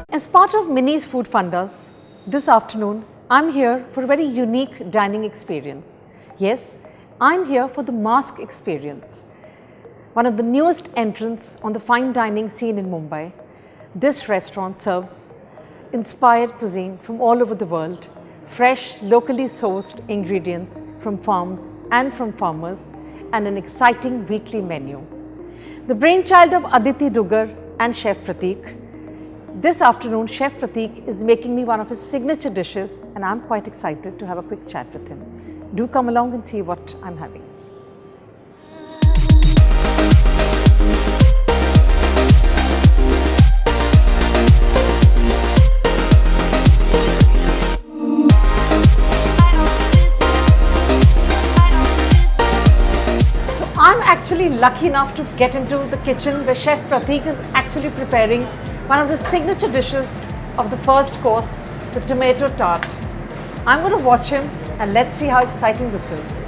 As part of Minnie's Food Fundas, this afternoon I'm here for a very unique dining experience. Yes, I'm here for the Masque experience. One of the newest entrants on the fine dining scene in Mumbai, this restaurant serves inspired cuisine from all over the world, fresh, locally sourced ingredients from farms and from farmers, and an exciting weekly menu. The brainchild of Aditi Dugar and Chef Prateek, this afternoon, Chef Prateek is making me one of his signature dishes, and I'm quite excited to have a quick chat with him. Do come along and see what I'm having. So I'm actually lucky enough to get into the kitchen where Chef Prateek is actually preparing one of the signature dishes of the first course, the tomato tart. I'm going to watch him and let's see how exciting this is.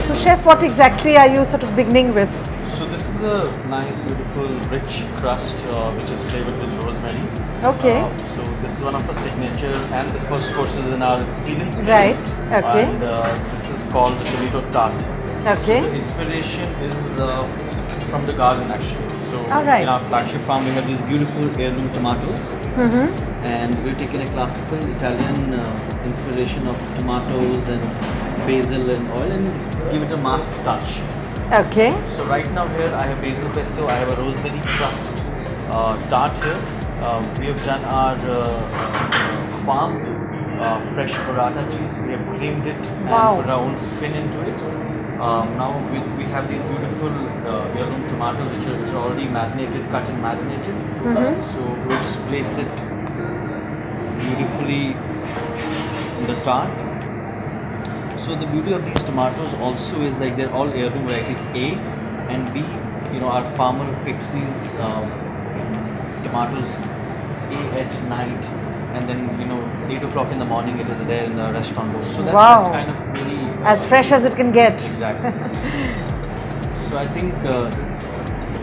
So Chef, what exactly are you sort of beginning with? So this is a nice, beautiful, rich crust which is flavored with rosemary. Okay. So this is one of our signature and the first courses in our experience menu. Right, okay. And this is called the tomato tart. Okay. So the inspiration is from the garden actually. So right. in our flagship farm we have these beautiful heirloom tomatoes, and we're taking a classical Italian inspiration of tomatoes and basil and oil and give it a masque touch. Okay. So right now here I have basil pesto, I have a rosemary crust tart here. We have done our farmed fresh burrata cheese. We have creamed it and put our own spin into it. Now we have these beautiful heirloom tomatoes which are already marinated, cut and marinated. So we'll just place it beautifully in the tart. So the beauty of these tomatoes also is like they're all heirloom varieties A and B. You know, our farmer picks these tomatoes A at night, and then 8 o'clock in the morning it is there in the restaurant door. So that's kind of really as fresh as it can get. Exactly. So I think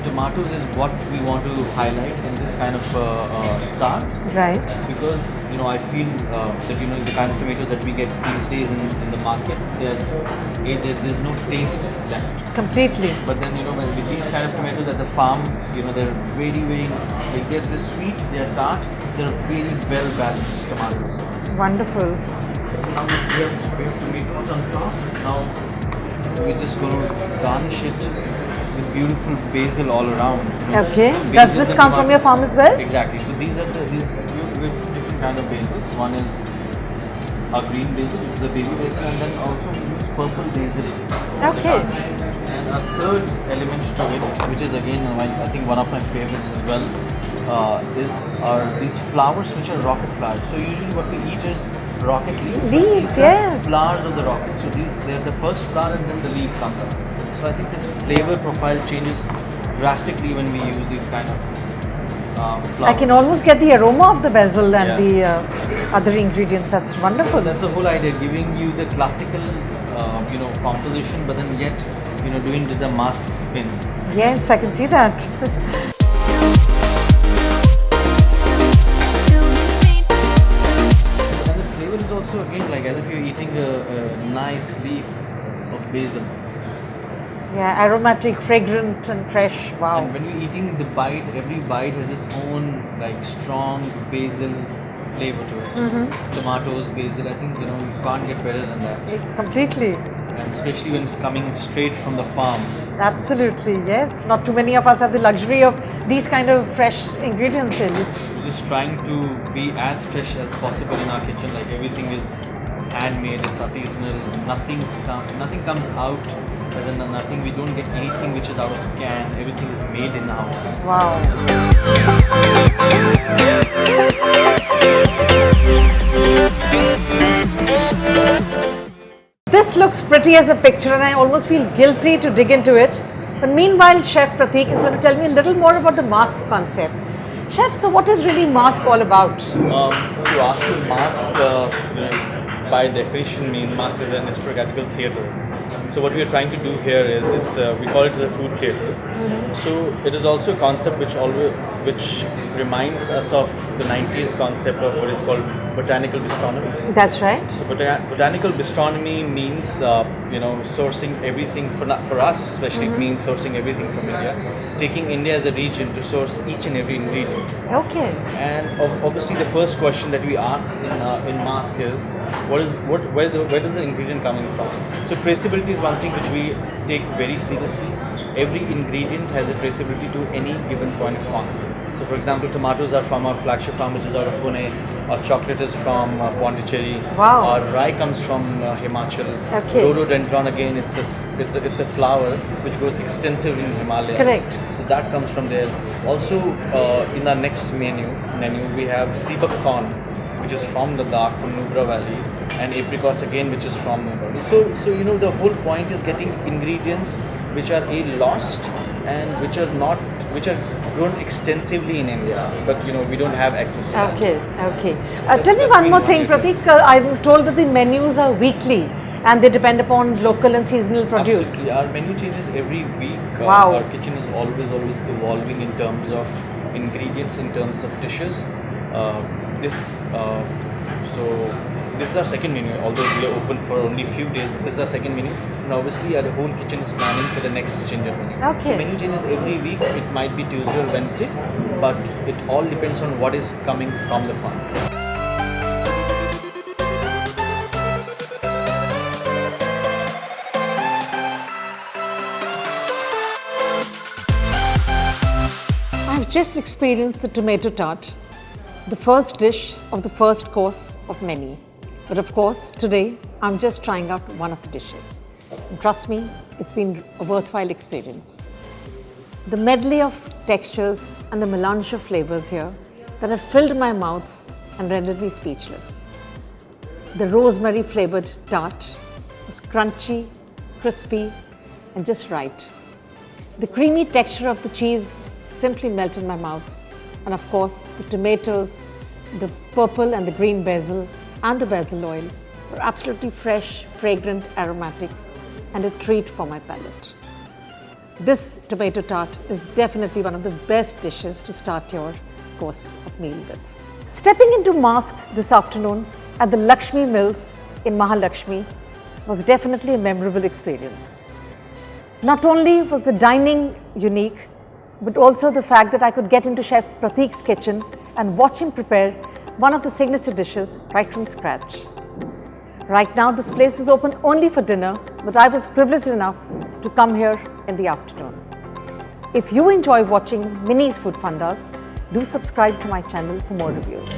tomatoes is what we want to highlight in this kind of tart. Right. Because I feel that the kind of tomatoes that we get these days in the market, there's no taste left. Completely. But then with these kind of tomatoes at the farm, they're very like they're sweet, they're tart, they're very well balanced tomatoes. Wonderful. Now we have tomatoes on top. Now we're just going to garnish it with beautiful basil all around. Okay. Does this come from your farm as well? Exactly. So these different kind of basils. One is a green basil, this is a baby basil, and then also we use purple basil. Okay. And a third element to it, which is again I think one of my favorites as well, are these flowers which are rocket flowers. So usually what we eat is rocket leaves. Leaves, yes. Flowers of the rocket. So they're the first flower and then the leaf comes up. So I think this flavor profile changes drastically when we use these kind of flowers. I can almost get the aroma of the basil and the other ingredients. That's wonderful. That's the whole idea, giving you the classical composition, but then yet doing the masque spin. Yes, I can see that. And the flavor is also again like as if you're eating a nice leaf of basil. Yeah, aromatic, fragrant and fresh. Wow. And when you're eating the bite, every bite has its own like strong basil flavor to it. Tomatoes, basil, I think you can't get better than that. Completely. And especially when it's coming straight from the farm. Absolutely, yes. Not too many of us have the luxury of these kind of fresh ingredients really. We're just trying to be as fresh as possible in our kitchen. Like everything is handmade, it's artisanal, nothing comes out as in nothing. We don't get anything which is out of can. Everything is made in house. Wow. This looks pretty as a picture and I almost feel guilty to dig into it. But meanwhile, Chef Prateek is going to tell me a little more about the masque concept. Chef, so what is really masque all about? If you ask me, masque, by definition means Masque is an historiographical theatre. So what we are trying to do here is we call it a food theatre. So it is also a concept which reminds us of the 90s concept of what is called botanical gastronomy. That's right. So botanical gastronomy means sourcing everything for us, especially it means sourcing everything from India, taking India as a region to source each and every ingredient. Okay. And obviously, the first question that we ask in Masque is where does the ingredient coming from? So traceability is one thing which we take very seriously. Every ingredient has a traceability to any given point of farm. So, for example, tomatoes are from our flagship farm, which is out of Pune. Or chocolate is from Pondicherry. Wow. Or rye comes from Himachal. Okay. Rhododendron again, it's a flower which grows extensively in Himalayas. Correct. So that comes from there. Also, in our next menu we have seabuk corn, which is from Ladakh, from Nubra Valley, and apricots again, which is from Mumbai. So the whole point is getting ingredients which are lost and which are grown extensively in India, but we don't have access to that. Okay. Tell me one more thing, Pratik. I'm told that the menus are weekly and they depend upon local and seasonal produce. Absolutely. Our menu changes every week. Wow. Our kitchen is always evolving in terms of ingredients, in terms of dishes. This is our second menu, although we are open for only a few days, but this is our second menu. And obviously our whole kitchen is planning for the next change of menu. Okay. So menu changes every week. It might be Tuesday or Wednesday, but it all depends on what is coming from the farm. I've just experienced the tomato tart, the first dish of the first course of many. But of course, today I'm just trying out one of the dishes. And trust me, it's been a worthwhile experience. The medley of textures and the melange of flavors here that have filled my mouth and rendered me speechless. The rosemary flavored tart was crunchy, crispy, and just right. The creamy texture of the cheese simply melted my mouth. And of course, the tomatoes, the purple and the green basil, and the basil oil were absolutely fresh, fragrant, aromatic, and a treat for my palate. This tomato tart is definitely one of the best dishes to start your course of meal with. Stepping into Masque this afternoon at the Laxmi Mills in Mahalaxmi was definitely a memorable experience. Not only was the dining unique, but also the fact that I could get into Chef Pratik's kitchen and watch him prepare one of the signature dishes right from scratch. Right now, this place is open only for dinner, but I was privileged enough to come here in the afternoon. If you enjoy watching Minnie's Food Fundas, do subscribe to my channel for more reviews.